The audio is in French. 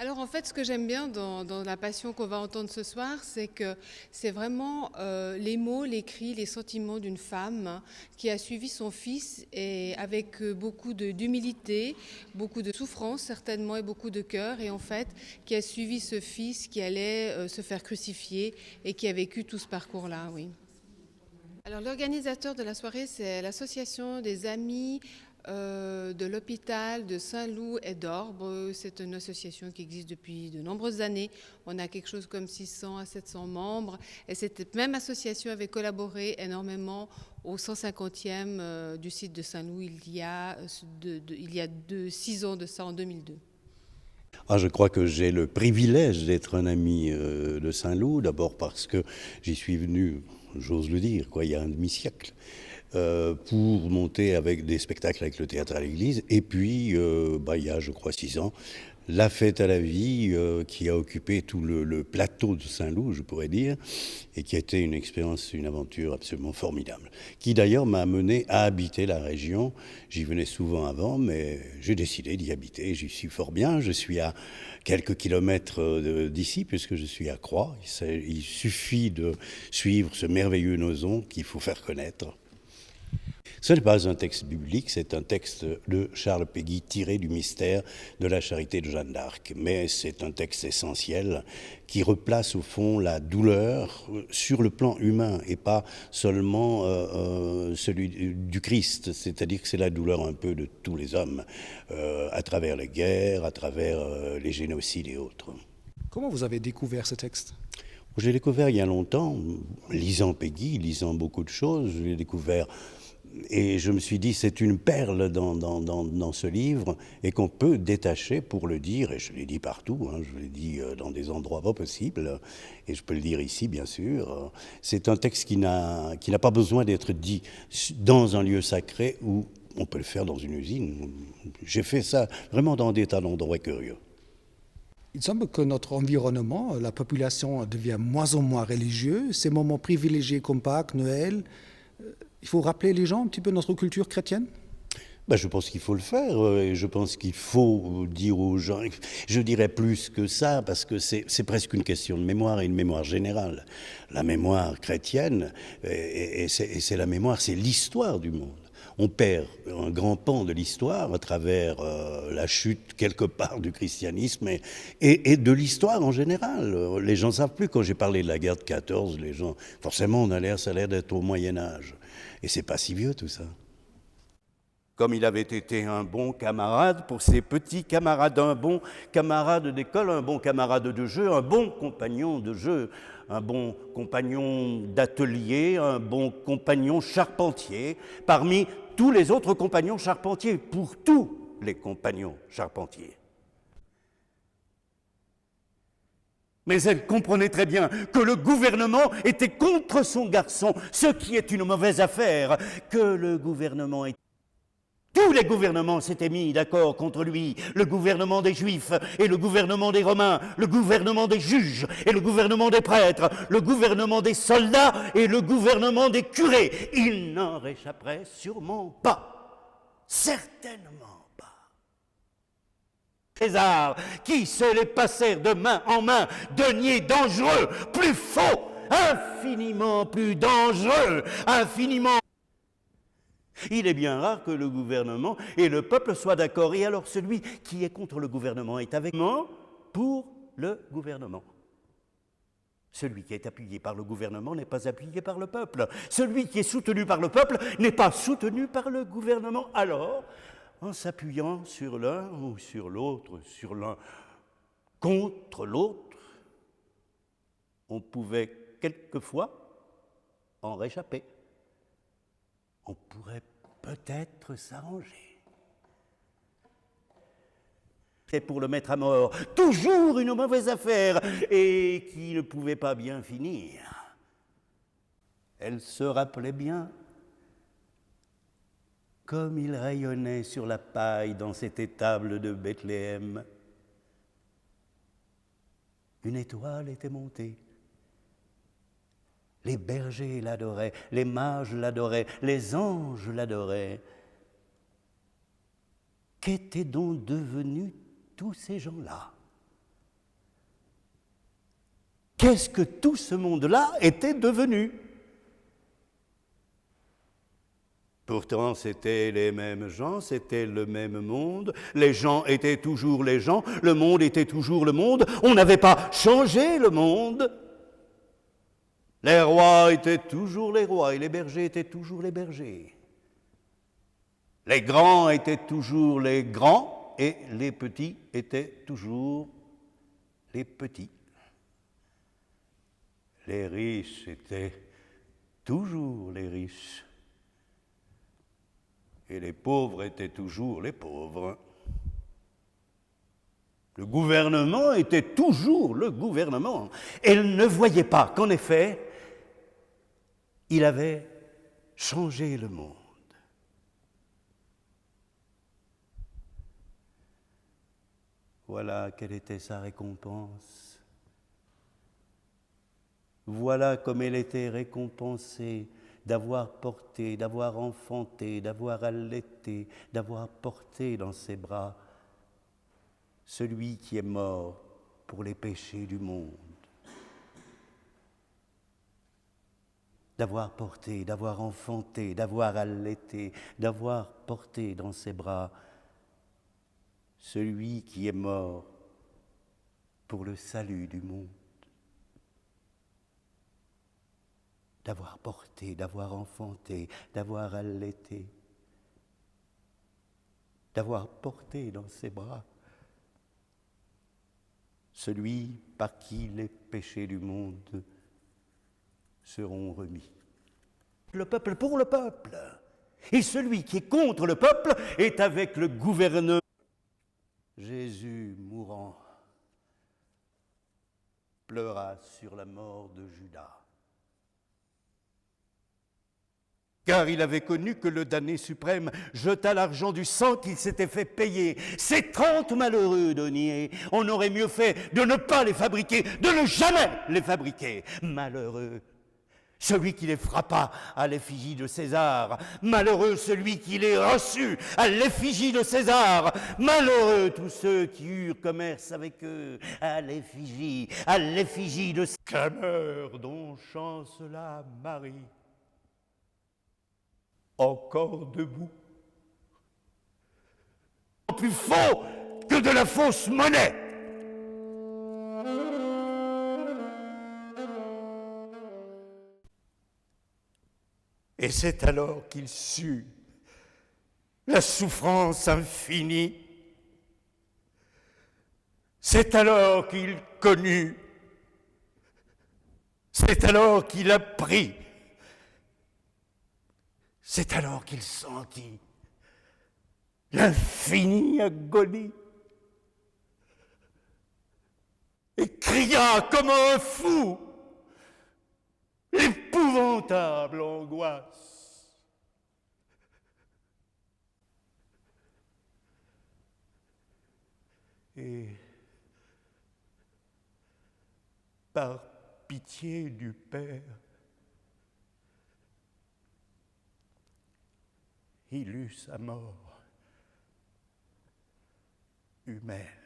Alors en fait, ce que j'aime bien dans la passion qu'on va entendre ce soir, c'est que c'est vraiment les mots, les cris, les sentiments d'une femme qui a suivi son fils et avec beaucoup d'humilité, beaucoup de souffrance certainement et beaucoup de cœur et en fait qui a suivi ce fils qui allait se faire crucifier et qui a vécu tout ce parcours-là, oui. Alors l'organisateur de la soirée, c'est l'association des amis de l'hôpital de Saint-Loup et d'Orbe. C'est une association qui existe depuis de nombreuses années. On a quelque chose comme 600 à 700 membres. Et cette même association avait collaboré énormément au 150e du site de Saint-Loup il y a 6 ans de ça, en 2002. Ah, je crois que j'ai le privilège d'être un ami de Saint-Loup, d'abord parce que j'y suis venu, j'ose le dire, quoi, il y a un demi-siècle, pour monter avec des spectacles avec le théâtre à l'église. Et puis, il y a, je crois, 6 ans, la fête à la vie qui a occupé tout le plateau de Saint-Loup, je pourrais dire, et qui a été une expérience, une aventure absolument formidable, qui d'ailleurs m'a amené à habiter la région. J'y venais souvent avant, mais j'ai décidé d'y habiter. J'y suis fort bien. Je suis à quelques kilomètres d'ici, puisque je suis à Croix. Il suffit de suivre ce merveilleux Nozon qu'il faut faire connaître. Ce n'est pas un texte biblique, c'est un texte de Charles Péguy tiré du mystère de la charité de Jeanne d'Arc. Mais c'est un texte essentiel qui replace au fond la douleur sur le plan humain et pas seulement celui du Christ. C'est-à-dire que c'est la douleur un peu de tous les hommes, à travers les guerres, à travers les génocides et autres. Comment vous avez découvert ce texte? J'ai découvert il y a longtemps, lisant Péguy, lisant beaucoup de choses, j'ai découvert. Et je me suis dit, c'est une perle dans ce livre et qu'on peut détacher pour le dire, et je l'ai dit partout, hein, je l'ai dit dans des endroits pas possibles, et je peux le dire ici, bien sûr. C'est un texte qui n'a pas besoin d'être dit dans un lieu sacré où on peut le faire dans une usine. J'ai fait ça vraiment dans des tas d'endroits curieux. Il semble que notre environnement, la population devient moins en moins religieux. Ces moments privilégiés comme Pâques, Noël, il faut rappeler les gens un petit peu notre culture chrétienne. Je pense qu'il faut le faire et je pense qu'il faut dire aux gens, je dirais plus que ça parce que c'est presque une question de mémoire et une mémoire générale. La mémoire chrétienne, et c'est la mémoire, c'est l'histoire du monde. On perd un grand pan de l'histoire à travers la chute quelque part du christianisme et de l'histoire en général. Les gens ne savent plus, quand j'ai parlé de la guerre de 14, les gens, forcément ça a l'air d'être au Moyen-Âge. Et c'est pas si vieux tout ça. Comme il avait été un bon camarade pour ses petits camarades, un bon camarade d'école, un bon camarade de jeu, un bon compagnon de jeu, un bon compagnon d'atelier, un bon compagnon charpentier, parmi tous les autres compagnons charpentiers, pour tous les compagnons charpentiers. Mais elle comprenait très bien que le gouvernement était contre son garçon, ce qui est une mauvaise affaire, que le gouvernement était... Tous les gouvernements s'étaient mis d'accord contre lui, le gouvernement des Juifs et le gouvernement des Romains, le gouvernement des juges et le gouvernement des prêtres, le gouvernement des soldats et le gouvernement des curés. Il n'en réchapperait sûrement pas, certainement pas. César, qui se les passèrent de main en main, deniers dangereux, plus faux, infiniment plus dangereux, infiniment... Il est bien rare que le gouvernement et le peuple soient d'accord. Et alors celui qui est contre le gouvernement est avec moi pour le gouvernement. Celui qui est appuyé par le gouvernement n'est pas appuyé par le peuple. Celui qui est soutenu par le peuple n'est pas soutenu par le gouvernement. Alors, en s'appuyant sur l'un ou sur l'autre, sur l'un contre l'autre, on pouvait quelquefois en réchapper. On pourrait peut-être s'arranger. C'est pour le mettre à mort, toujours une mauvaise affaire, et qui ne pouvait pas bien finir. Elle se rappelait bien, comme il rayonnait sur la paille dans cette étable de Bethléem. Une étoile était montée. Les bergers l'adoraient, les mages l'adoraient, les anges l'adoraient. Qu'étaient donc devenus tous ces gens-là? qu'est-ce que tout ce monde-là était devenu? Pourtant, c'étaient les mêmes gens, c'était le même monde, les gens étaient toujours les gens, le monde était toujours le monde, on n'avait pas changé le monde. Les rois étaient toujours les rois et les bergers étaient toujours les bergers. Les grands étaient toujours les grands et les petits étaient toujours les petits. Les riches étaient toujours les riches. Et les pauvres étaient toujours les pauvres. Le gouvernement était toujours le gouvernement. Elle ne voyait pas qu'en effet, il avait changé le monde. Voilà quelle était sa récompense. Voilà comme elle était récompensée d'avoir porté, d'avoir enfanté, d'avoir allaité, d'avoir porté dans ses bras celui qui est mort pour les péchés du monde. D'avoir porté, d'avoir enfanté, d'avoir allaité, d'avoir porté dans ses bras celui qui est mort pour le salut du monde. D'avoir porté, d'avoir enfanté, d'avoir allaité, d'avoir porté dans ses bras celui par qui les péchés du monde seront remis. Le peuple pour le peuple, et celui qui est contre le peuple est avec le gouverneur. Jésus, mourant, pleura sur la mort de Judas. Car il avait connu que le damné suprême jeta l'argent du sang qu'il s'était fait payer. Ces 30 malheureux deniers, on aurait mieux fait de ne pas les fabriquer, de ne jamais les fabriquer. Malheureux celui qui les frappa à l'effigie de César. Malheureux celui qui les reçut à l'effigie de César. Malheureux tous ceux qui eurent commerce avec eux à l'effigie de César. Clameur dont chancela Marie. Encore debout. Plus faux que de la fausse monnaie. Et c'est alors qu'il sut la souffrance infinie. C'est alors qu'il connut. C'est alors qu'il apprit. C'est alors qu'il sentit l'infinie agonie et cria comme un fou l'épouvantable angoisse. Et par pitié du Père, il eut sa mort humaine.